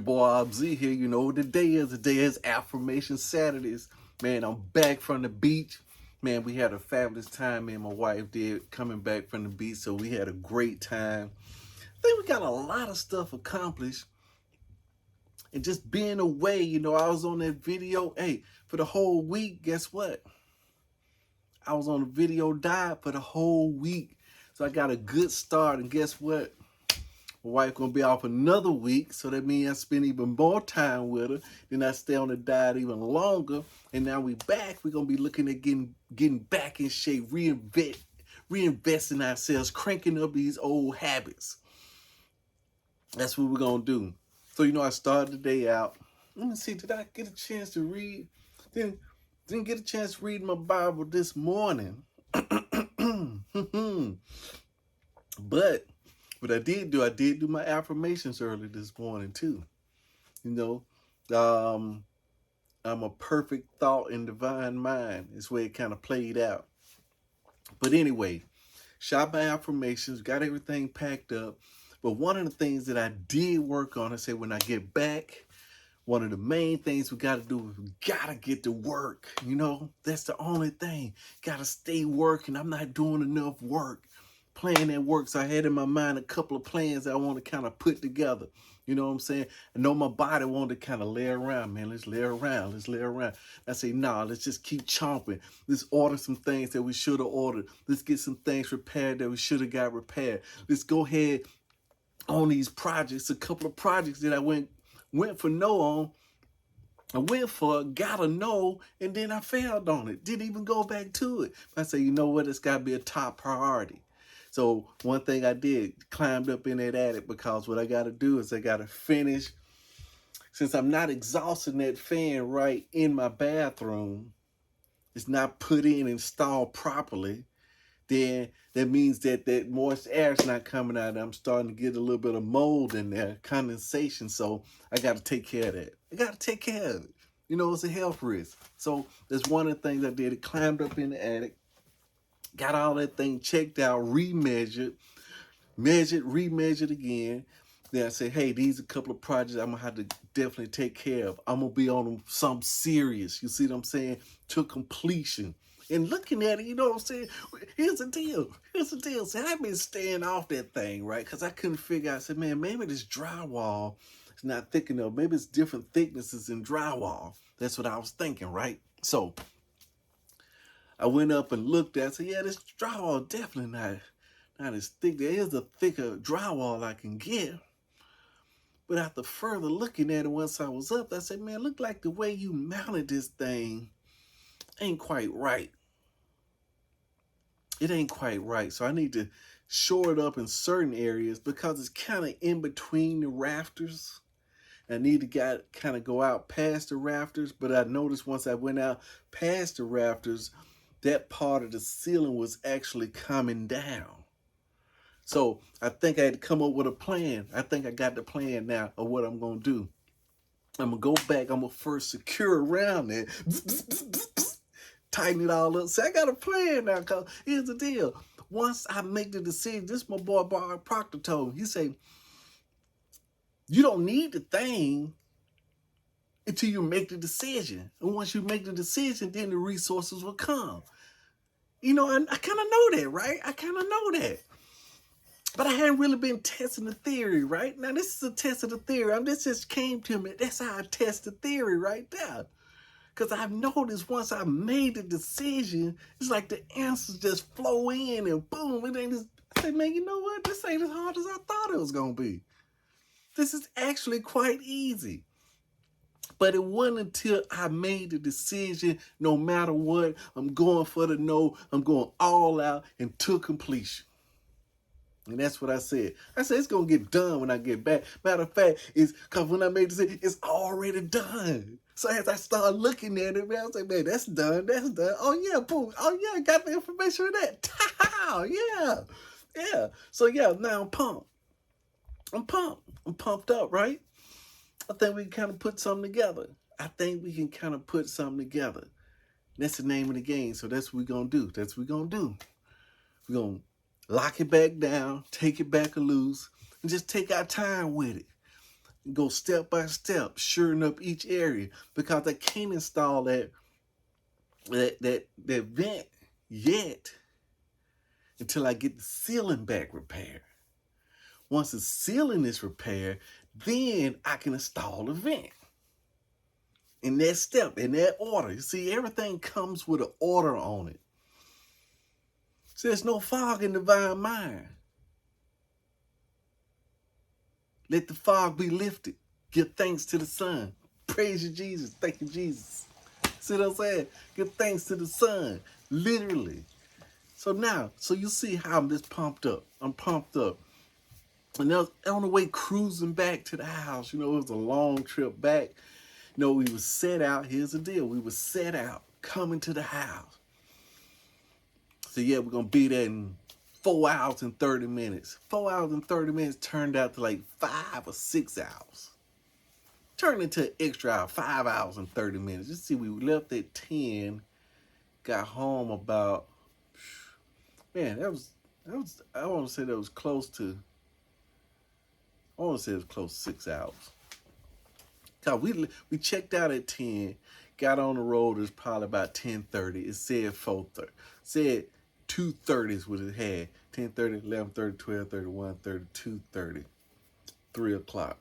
boy Obz here. You know what the day is. The day is Affirmation Saturdays. Man, I'm back from the beach. Man, we had a fabulous time, me and my wife did, coming back from the beach. So we had a great time. I think we got a lot of stuff accomplished. And just being away, you know, I was on that video. Hey, for the whole week, guess what? I was on a video diet for the whole week. So I got a good start. And guess what? My wife gonna be off another week, so that means I spend even more time with her. Then I stay on the diet even longer, and now we back. We're gonna be looking at getting back in shape, reinvesting ourselves, cranking up these old habits. That's what we're gonna do. So you know, I started the day out. Let me see, did I get a chance to read? Didn't get a chance to read my Bible this morning, but. What I did do my affirmations early this morning too. You know, I'm a perfect thought and divine mind. Is where it kind of played out. But anyway, shot my affirmations, got everything packed up. But one of the things that I did work on, I said when I get back, one of the main things we got to do is we got to get to work. You know, that's the only thing. Got to stay working. I'm not doing enough work. Plan that work. So I had in my mind a couple of plans that I want to kind of put together. You know what I'm saying? I know my body wanted to kind of lay around, man. Let's lay around. Let's lay around. I say, nah, let's just keep chomping. Let's order some things that we should have ordered. Let's get some things repaired that we should have got repaired. Let's go ahead on these projects. A couple of projects that I went for no on. I went for it, got a no, and then I failed on it. Didn't even go back to it. I say, you know what? It's got to be a top priority. So one thing I did, climbed up in that attic, because what I got to do is I got to finish. Since I'm not exhausting that fan right in my bathroom, it's not put in, installed properly, then that means that that moist air is not coming out. I'm starting to get a little bit of mold in there, condensation. So I got to take care of that. I got to take care of it. You know, it's a health risk. So that's one of the things I did. I climbed up in the attic, got all that thing checked out, remeasured, remeasured again. Then I said, hey, these are a couple of projects I'm going to have to definitely take care of. I'm going to be on them some serious, you see what I'm saying, to completion. And looking at it, you know what I'm saying, here's the deal. See, I've been staying off that thing, right? Because I couldn't figure out, I said, man, maybe this drywall is not thick enough. Maybe it's different thicknesses in drywall. That's what I was thinking, right? So I went up and looked at it. I said, yeah, this drywall definitely not as thick. There is a thicker drywall I can get. But after further looking at it once I was up, I said, man, look like the way you mounted this thing ain't quite right. It ain't quite right. So I need to shore it up in certain areas because it's kind of in between the rafters. I need to kind of go out past the rafters. But I noticed once I went out past the rafters, that part of the ceiling was actually coming down. So I think I had to come up with a plan. I think I got the plan now of what I'm going to do. I'm going to go back. I'm going to first secure around it. Tighten it all up. So I got a plan now, because here's the deal. Once I make the decision, this my boy Bob Proctor told me. He said, you don't need the thing until you make the decision. And once you make the decision, then the resources will come. You know, I kind of know that, right? I kind of know that. But I hadn't really been testing the theory, right? Now, this is a test of the theory. This just came to me. That's how I test the theory right there. Because I've noticed once I made the decision, it's like the answers just flow in and boom. It ain't just, I say, man, you know what? This ain't as hard as I thought it was going to be. This is actually quite easy. But it wasn't until I made the decision, no matter what, I'm going for the no, I'm going all out until completion. And that's what I said. I said, it's going to get done when I get back. Matter of fact, it's because when I made the decision, it's already done. So as I started looking at it, man, I was like, man, that's done. Oh, yeah, boom. Oh, yeah, I got the information for that. Yeah. So, yeah, now I'm pumped. I'm pumped up, right? I think we can kind of put something together. That's the name of the game. So that's what we're going to do. We're going to lock it back down, take it back loose, and just take our time with it. go step by step, shoring up each area, because I can't install that vent yet until I get the ceiling back repaired. Once the ceiling is repaired, then I can install the vent. In that step, in that order. You see, everything comes with an order on it. So there's no fog in the divine mind. Let the fog be lifted. Give thanks to the Son. Praise you, Jesus. Thank you, Jesus. See what I'm saying? Give thanks to the Son. Literally. So now, so you see how I'm just pumped up. I'm pumped up. And I was on the way cruising back to the house. You know, it was a long trip back. You know, we was set out. Here's the deal. We was set out coming to the house. So yeah, we're going to be there in 4 hours and 30 minutes. 4 hours and 30 minutes turned out to like 5 or 6 hours. Turned into an extra hour, 5 hours and 30 minutes. You see, we left at 10, got home about, man, that was, I want to say that was close to, I want to say it was close to 6 hours. Cause we checked out at 10, got on the road. It was probably about 10:30. It said 4:30. Said 2:30 is what it had. 10:30, 11:30, 12:30, 1:30, 2:30, 3 o'clock.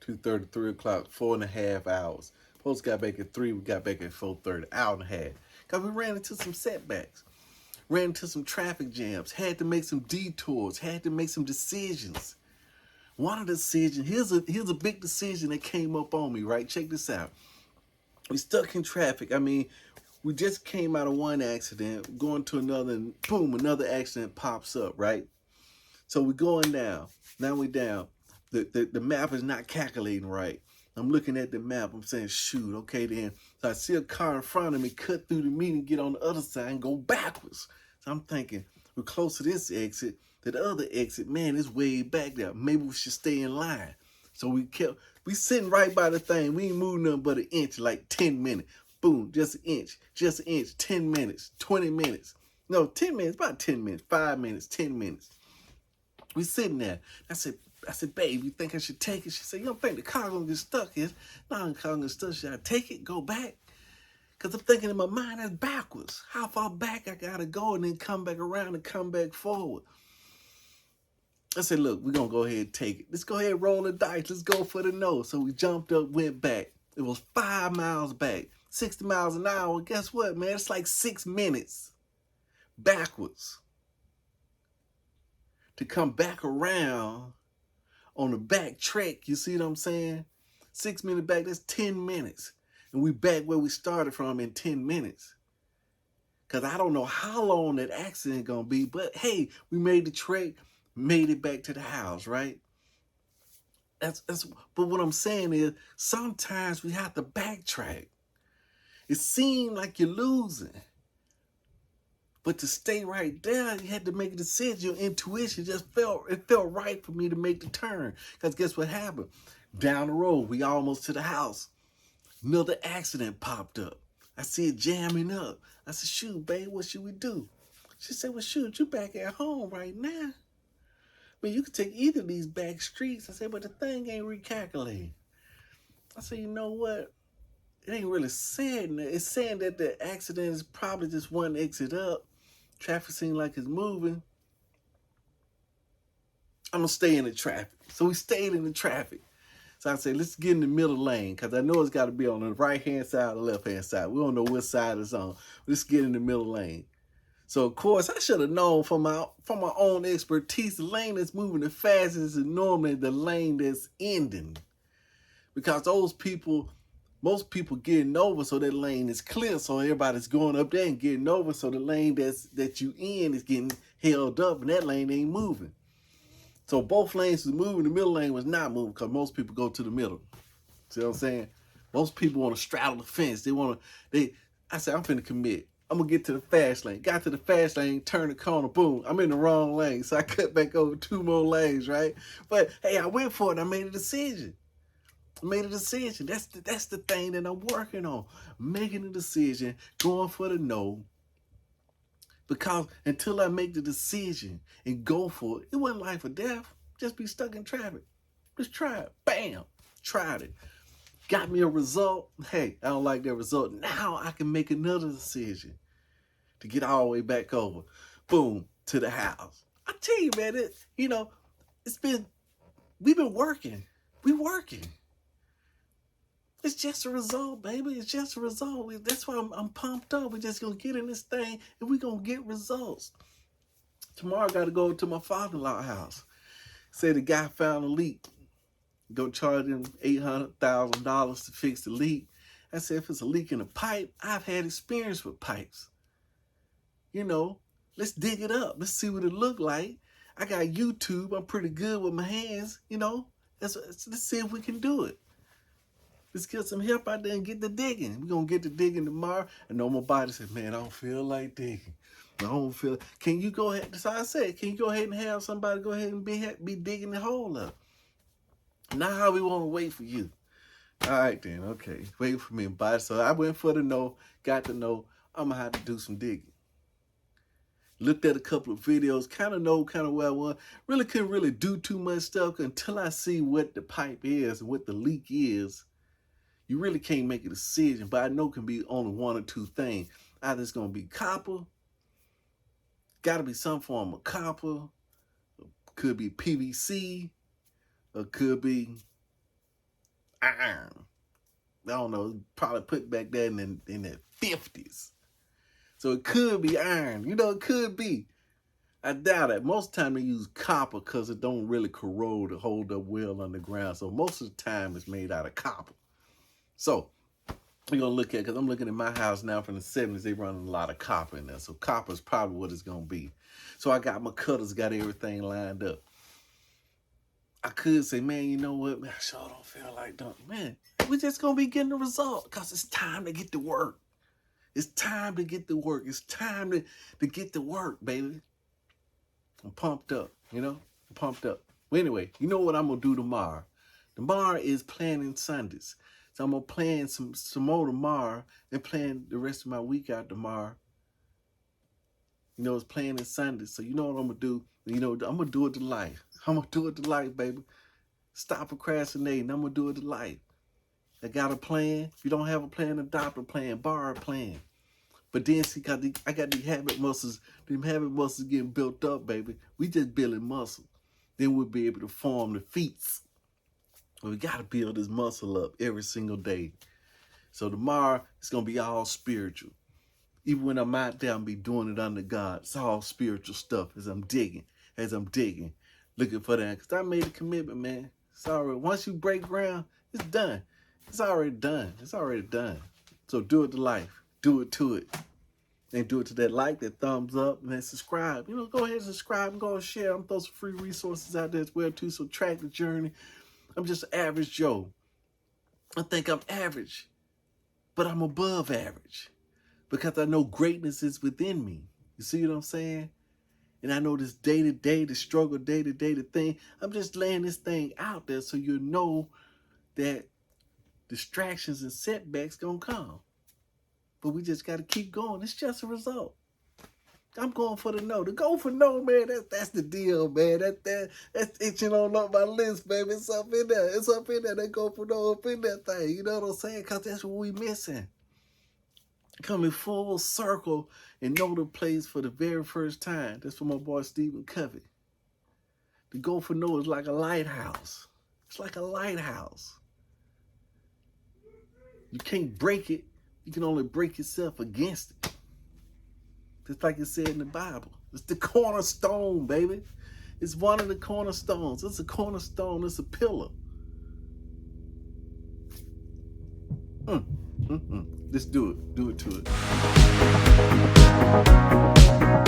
2:30, 3 o'clock, 4.5 hours. Folks got back at 3, we got back at 4:30, hour and a half. Cause we ran into some setbacks, ran into some traffic jams, had to make some detours, had to make some decisions. One of the decisions, here's a big decision that came up on me, right? Check this out. We stuck in traffic. I mean, we just came out of one accident, going to another, and boom, another accident pops up, right? So we're going down. Now we're down. The map is not calculating right. I'm looking at the map. I'm saying, shoot, okay then. So I see a car in front of me cut through the median, get on the other side and go backwards. So I'm thinking, we're close to this exit. To the other exit, man, it's way back there. Maybe we should stay in line. So we sitting right by the thing. We ain't moving nothing but an inch, like 10 minutes. Boom, just an inch, 10 minutes, 20 minutes. No, 10 minutes, about 10 minutes, 5 minutes, 10 minutes. We sitting there. I said, babe, you think I should take it? She said, you don't think the car gonna get stuck here? No, the car gonna get stuck. Should I take it, go back? Because I'm thinking in my mind, that's backwards. How far back I gotta go and then come back around and come back forward. I said, look, we're going to go ahead and take it. Let's go ahead and roll the dice. Let's go for the no. So we jumped up, went back. It was 5 miles back, 60 miles an hour. Guess what, man? It's like 6 minutes backwards to come back around on the back track. You see what I'm saying? 6 minutes back, that's 10 minutes. And we back where we started from in 10 minutes. Because I don't know how long that accident going to be. But, hey, we made the track. Made it back to the house, right? But what I'm saying is sometimes we have to backtrack. It seemed like you're losing. But to stay right there, you had to make a decision. Your intuition just felt right for me to make the turn. Because guess what happened? Down the road, we almost to the house. Another accident popped up. I see it jamming up. I said, shoot, babe, what should we do? She said, well, shoot, you back at home right now. I mean, you could take either of these back streets. I said, but the thing ain't recalculating. I said, you know what? It ain't really saying that. It's saying that the accident is probably just one exit up. Traffic seems like it's moving. I'm going to stay in the traffic. So we stayed in the traffic. So I said, let's get in the middle lane because I know it's got to be on the right-hand side or the left-hand side. We don't know which side it's on. Let's get in the middle lane. So, of course, I should have known from my own expertise, the lane that's moving the fastest is normally the lane that's ending. Because most people getting over so that lane is clear. So everybody's going up there and getting over. So the lane that you in is getting held up and that lane ain't moving. So both lanes was moving. The middle lane was not moving because most people go to the middle. See what I'm saying? Most people want to straddle the fence. I said, I'm finna commit. I'm going to get to the fast lane. Got to the fast lane, turn the corner, boom. I'm in the wrong lane. So I cut back over 2 more lanes, right? But, hey, I went for it. I made a decision. That's the thing that I'm working on. Making a decision, going for the no. Because until I make the decision and go for it, it wasn't life or death. Just be stuck in traffic. Just try it. Bam. Tried it. Got me a result. Hey, I don't like that result. Now I can make another decision to get all the way back over. Boom, to the house. I tell you, man, we've been working. We working. It's just a result, baby. It's just a result. That's why I'm pumped up. We're just going to get in this thing and we're going to get results. Tomorrow I got to go to my father-in-law's house. Say the guy found a leak. Go charge him $800,000 to fix the leak. I said, if it's a leak in a pipe, I've had experience with pipes. Let's dig it up. Let's see what it look like. I got YouTube. I'm pretty good with my hands. Let's see if we can do it. Let's get some help out there and get the digging. We're going to get the digging tomorrow. And no more body said, man, I don't feel like digging. I don't feel. Can you go ahead? That's how I said. Can you go ahead and have somebody go ahead and be digging the hole up? Not how we want to wait for you. All right, then. Okay. Wait for me, body. So I went for the no. Got to know I'm going to have to do some digging. Looked at a couple of videos. Kind of know where I was. Really couldn't really do too much stuff until I see what the pipe is and what the leak is. You really can't make a decision, but I know it can be only one or two things. Either it's going to be copper, got to be some form of copper, could be PVC, or could be iron. I don't know, probably put back there in the 50s. So it could be iron, it could be. I doubt it. Most of the time they use copper because it don't really corrode or hold up well underground. So most of the time it's made out of copper. So we're going to look at, because I'm looking at my house now from the 70s, they run a lot of copper in there. So copper is probably what it's going to be. So I got my cutters, got everything lined up. I could say, man, you know what? Man, I sure don't feel like doing it. Man, we're just going to be getting the result because it's time to get to work. It's time to get to work. It's time to get to work, baby. I'm pumped up, I'm pumped up. Well, anyway, you know what I'm going to do tomorrow? Tomorrow is planning Sundays. So I'm going to plan some more tomorrow and plan the rest of my week out tomorrow. It's planning Sundays. So you know what I'm going to do? I'm going to do it to life. I'm going to do it to life, baby. Stop procrastinating. I'm going to do it to life. I got a plan. If you don't have a plan, adopt a plan. Borrow a plan. But then, see, I got these habit muscles. Them habit muscles getting built up, baby. We just building muscle. Then we'll be able to form the feats. But we got to build this muscle up every single day. So tomorrow, it's going to be all spiritual. Even when I'm out there, I'm be doing it under God. It's all spiritual stuff as I'm digging, looking for that. Because I made a commitment, man. It's already, once you break ground, it's done. It's already done. It's already done. So do it to life. Do it to it. And do it to that like, that thumbs up, and then subscribe. Go ahead and subscribe and go and share. I'm throwing some free resources out there as well, too. So track the journey. I'm just an average Joe. I think I'm average, but I'm above average because I know greatness is within me. You see what I'm saying? And I know this day-to-day, the struggle, day-to-day, the thing. I'm just laying this thing out there so you know that distractions and setbacks gonna come. But we just got to keep going. It's just a result. I'm going for the no. To go for no, man, that's the deal, man. That's itching on up my list, baby. It's up in there. It's up in there. They go for no up in that thing. You know what I'm saying? Because that's what we missing. Coming full circle and know the place for the very first time. That's from my boy Stephen Covey. To go for no is like a lighthouse. It's like a lighthouse. You can't break it. You can only break yourself against it. Just like it said in the Bible. It's the cornerstone, baby. It's one of the cornerstones. It's a cornerstone. It's a pillar. Let's do it. Do it to it.